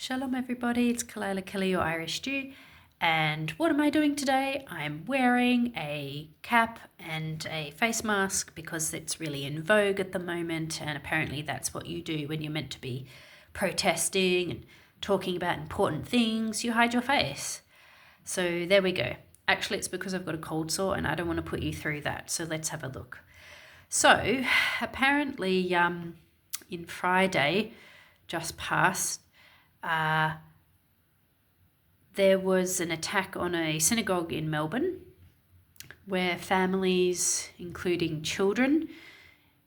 Shalom everybody, it's Kalila Kelly, your Irish Jew, and what am I doing today? I'm wearing a cap and a face mask because it's really in vogue at the moment, and apparently that's what you do when you're meant to be protesting and talking about important things. You hide your face. So there we go. Actually, it's because I've got a cold sore and I don't want to put you through that, so let's have a look. So apparently in Friday just past, there was an attack on a synagogue in Melbourne where families, including children,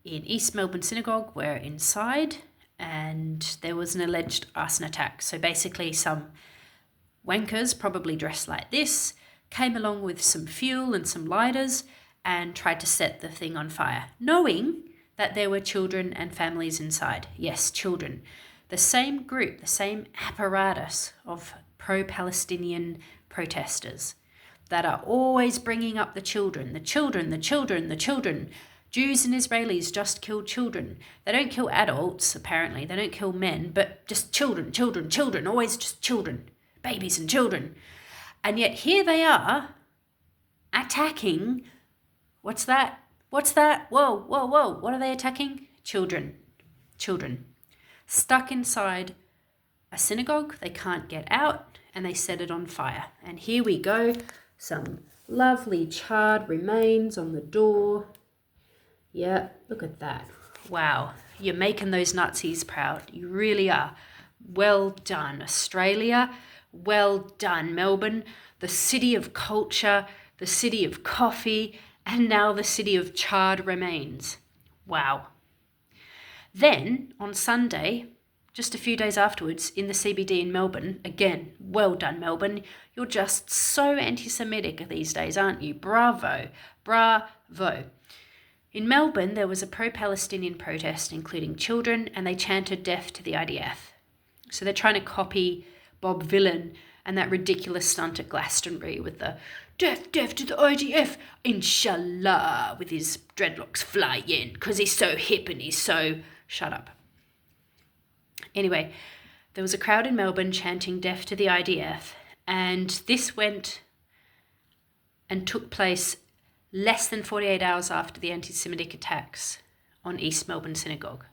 in East Melbourne Synagogue were inside, and there was an alleged arson attack. So basically some wankers, probably dressed like this, came along with some fuel and some lighters and tried to set the thing on fire, knowing that there were children and families inside. Yes, children. The same group, the same apparatus of pro-Palestinian protesters that are always bringing up the children, the children, the children, the children. Jews and Israelis just kill children. They don't kill adults, apparently. They don't kill men, but just children, children, children, always just children, babies and children. And yet here they are attacking, what's that? What's that? Whoa, whoa, whoa. What are they attacking? Children. Children. Stuck inside a synagogue, they can't get out, and they set it on fire. And here we go, some lovely charred remains on the door. Yeah, look at that. Wow, you're making those Nazis proud. You really are. Well done, Australia. Well done, Melbourne, the city of culture, the city of coffee, and now the city of charred remains. Wow. Then, on Sunday, just a few days afterwards, in the CBD in Melbourne, again, well done, Melbourne. You're just so anti-Semitic these days, aren't you? Bravo. Bravo. In Melbourne, there was a pro-Palestinian protest, including children, and they chanted death to the IDF. So they're trying to copy Bob Vylan and that ridiculous stunt at Glastonbury with the death to the IDF, inshallah, with his dreadlocks flying, because he's so hip and he's so... Shut up. Anyway, there was a crowd in Melbourne chanting death to the IDF, and this went and took place less than 48 hours after the anti-Semitic attacks on East Melbourne Synagogue.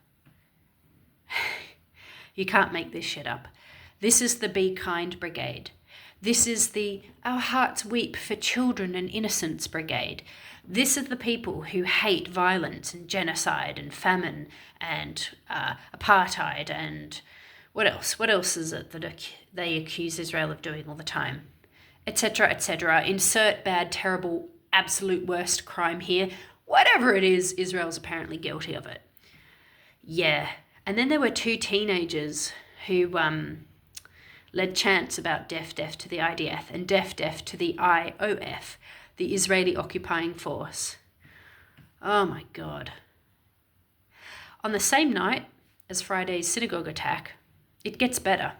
You can't make this shit up. This is the Be Kind Brigade. This is the Our Hearts Weep for Children and Innocence Brigade. This is the people who hate violence and genocide and famine and apartheid and what else? What else is it that they accuse Israel of doing all the time? Etc., etc. Insert bad, terrible, absolute worst crime here. Whatever it is, Israel's apparently guilty of it. Yeah. And then there were two teenagers who led chants about death to the IDF and death to the IOF, the Israeli occupying force. Oh my God. On the same night as Friday's synagogue attack, it gets better.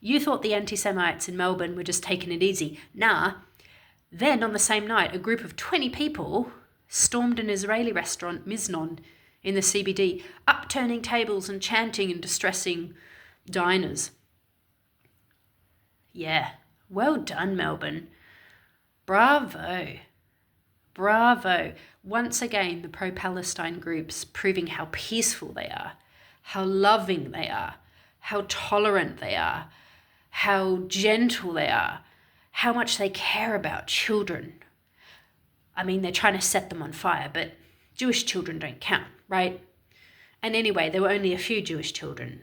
You thought the anti-Semites in Melbourne were just taking it easy. Nah. Then on the same night, a group of 20 people stormed an Israeli restaurant, Miznon, in the CBD, upturning tables and chanting and distressing diners. Yeah, well done, Melbourne. Bravo. Bravo. Once again, the pro-Palestine groups proving how peaceful they are, how loving they are, how tolerant they are, how gentle they are, how much they care about children. I mean, they're trying to set them on fire, but Jewish children don't count, right? And anyway, there were only a few Jewish children.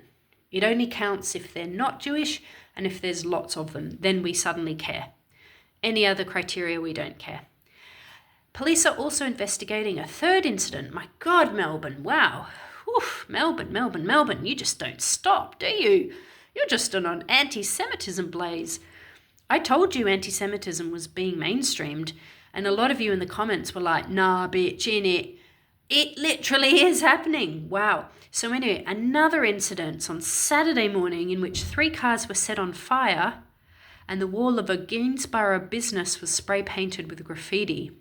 It only counts if they're not Jewish and if there's lots of them, then we suddenly care. Any other criteria, we don't care. Police are also investigating a third incident. My God, Melbourne, wow. Oof, Melbourne, you just don't stop, do you? You're just on an anti-Semitism blaze. I told you anti-Semitism was being mainstreamed, and a lot of you in the comments were like, nah, bitch, innit? It literally is happening. Wow. So anyway, another incident on Saturday morning in which 3 cars were set on fire and the wall of a Gainsborough business was spray painted with graffiti.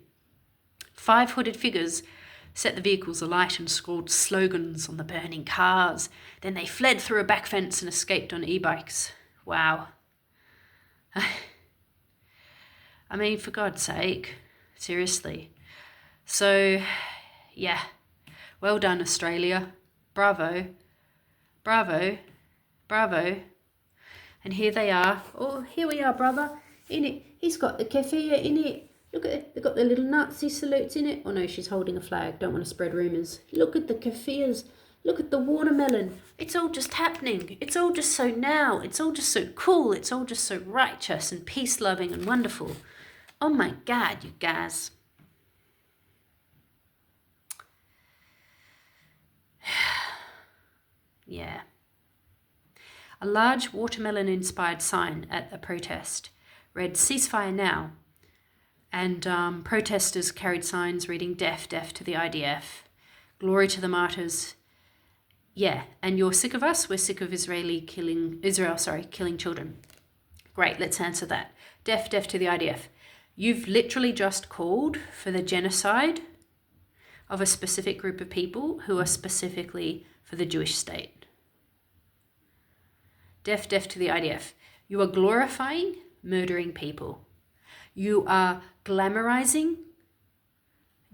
5 hooded figures set the vehicles alight and scrawled slogans on the burning cars. Then they fled through a back fence and escaped on e-bikes. Wow. I mean, for God's sake, seriously. So, yeah, well done, Australia. Bravo, bravo, bravo. And here they are. Oh, here we are, brother. In it, he's got the keffiyeh in it. Look at it. They've got the little Nazi salutes in it. Oh no, she's holding a flag. Don't want to spread rumours. Look at the keffiyehs. Look at the watermelon. It's all just happening. It's all just so now. It's all just so cool. It's all just so righteous and peace-loving and wonderful. Oh my God, you guys. Yeah. A large watermelon-inspired sign at a protest read, "Ceasefire now." And protesters carried signs reading, "Death, death to the IDF. Glory to the martyrs." Yeah, and you're sick of us? We're sick of Israel killing children. Great, let's answer that. Death, death to the IDF. You've literally just called for the genocide of a specific group of people who are specifically for the Jewish state. Death, death to the IDF. You are glorifying murdering people. You are glamorizing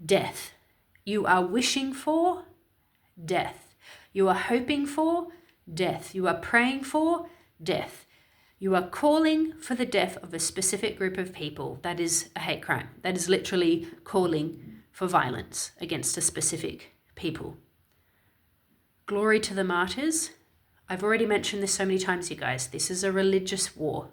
death. You are wishing for death. You are hoping for death. You are praying for death. You are calling for the death of a specific group of people. That is a hate crime. That is literally calling for violence against a specific people. Glory to the martyrs. I've already mentioned this so many times, you guys. This is a religious war.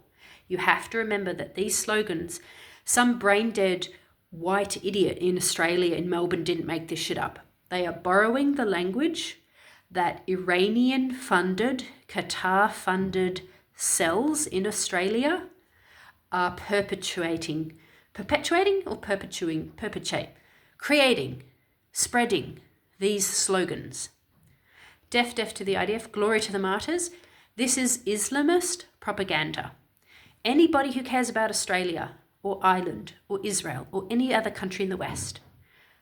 You have to remember that these slogans, some brain-dead white idiot in Australia, in Melbourne, didn't make this shit up. They are borrowing the language that Iranian-funded, Qatar-funded cells in Australia are perpetuating, creating, spreading these slogans. Death, death to the IDF, glory to the martyrs. This is Islamist propaganda. Anybody who cares about Australia or Ireland or Israel or any other country in the West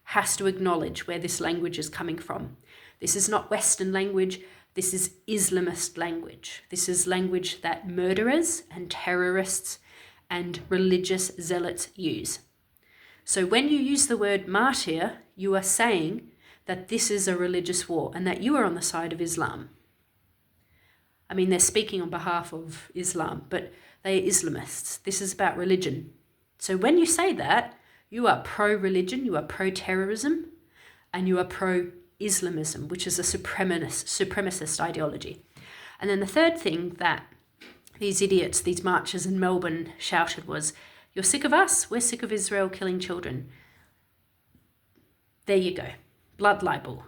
has to acknowledge where this language is coming from. This is not Western language. This is Islamist language. This is language that murderers and terrorists and religious zealots use. So when you use the word martyr, you are saying that this is a religious war and that you are on the side of Islam. I mean, they're speaking on behalf of Islam, but they are Islamists. This is about religion. So when you say that, you are pro-religion, you are pro-terrorism, and you are pro-Islamism, which is a supremacist ideology. And then the third thing that these idiots, these marchers in Melbourne shouted was, "You're sick of us? We're sick of Israel killing children." There you go. Blood libel.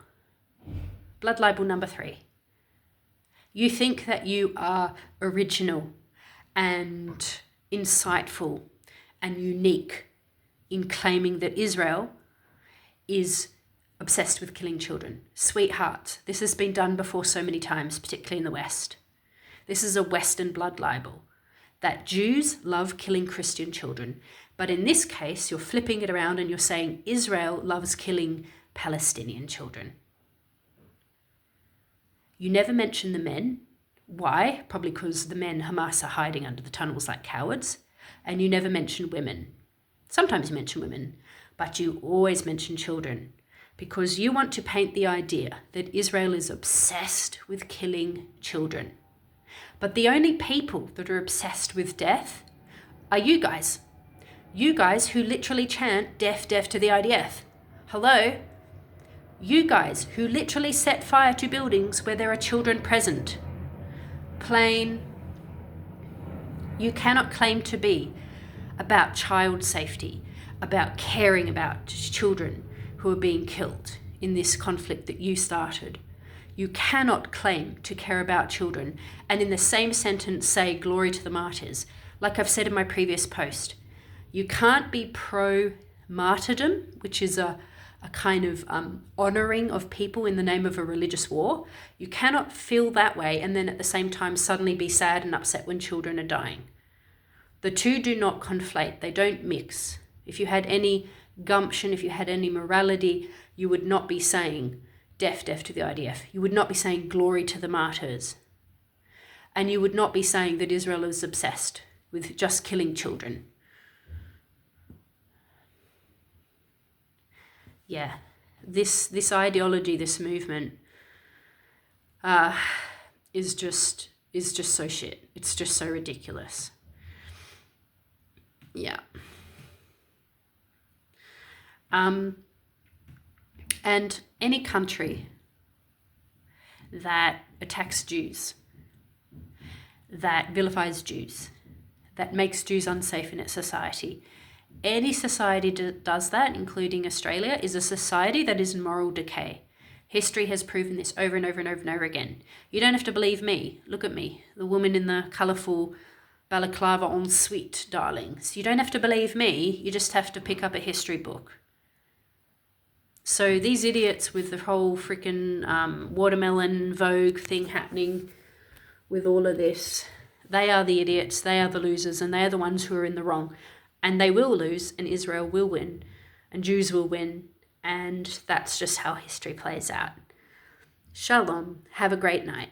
Blood libel number 3. You think that you are original and insightful and unique in claiming that Israel is obsessed with killing children. Sweetheart, this has been done before so many times, particularly in the West. This is a Western blood libel, that Jews love killing Christian children. But in this case, you're flipping it around and you're saying Israel loves killing Palestinian children. You never mention the men. Why? Probably because the men, Hamas, are hiding under the tunnels like cowards. And you never mention women. Sometimes you mention women, but you always mention children, because you want to paint the idea that Israel is obsessed with killing children. But the only people that are obsessed with death are you guys. You guys who literally chant death, death to the IDF. Hello? You guys who literally set fire to buildings where there are children present. Plain. You cannot claim to be about child safety, about caring about children who are being killed in this conflict that you started. You cannot claim to care about children and in the same sentence say glory to the martyrs. Like I've said in my previous post, you can't be pro-martyrdom, which is a kind of honouring of people in the name of a religious war. You cannot feel that way and then at the same time suddenly be sad and upset when children are dying. The two do not conflate. They don't mix. If you had any gumption, if you had any morality, you would not be saying death to the IDF. You would not be saying glory to the martyrs. And you would not be saying that Israel is obsessed with just killing children. Yeah, this ideology, this movement is just so shit. It's just so ridiculous. Yeah. And any country that attacks Jews, that vilifies Jews, that makes Jews unsafe in its society, any society that does that, including Australia, is a society that is in moral decay. History has proven this over and over and over and over again. You don't have to believe me. Look at me, the woman in the colourful balaclava en suite, darlings. You don't have to believe me. You just have to pick up a history book. So these idiots with the whole freaking watermelon Vogue thing happening with all of this, they are the idiots, they are the losers, and they are the ones who are in the wrong. And they will lose, and Israel will win, and Jews will win, and that's just how history plays out. Shalom. Have a great night.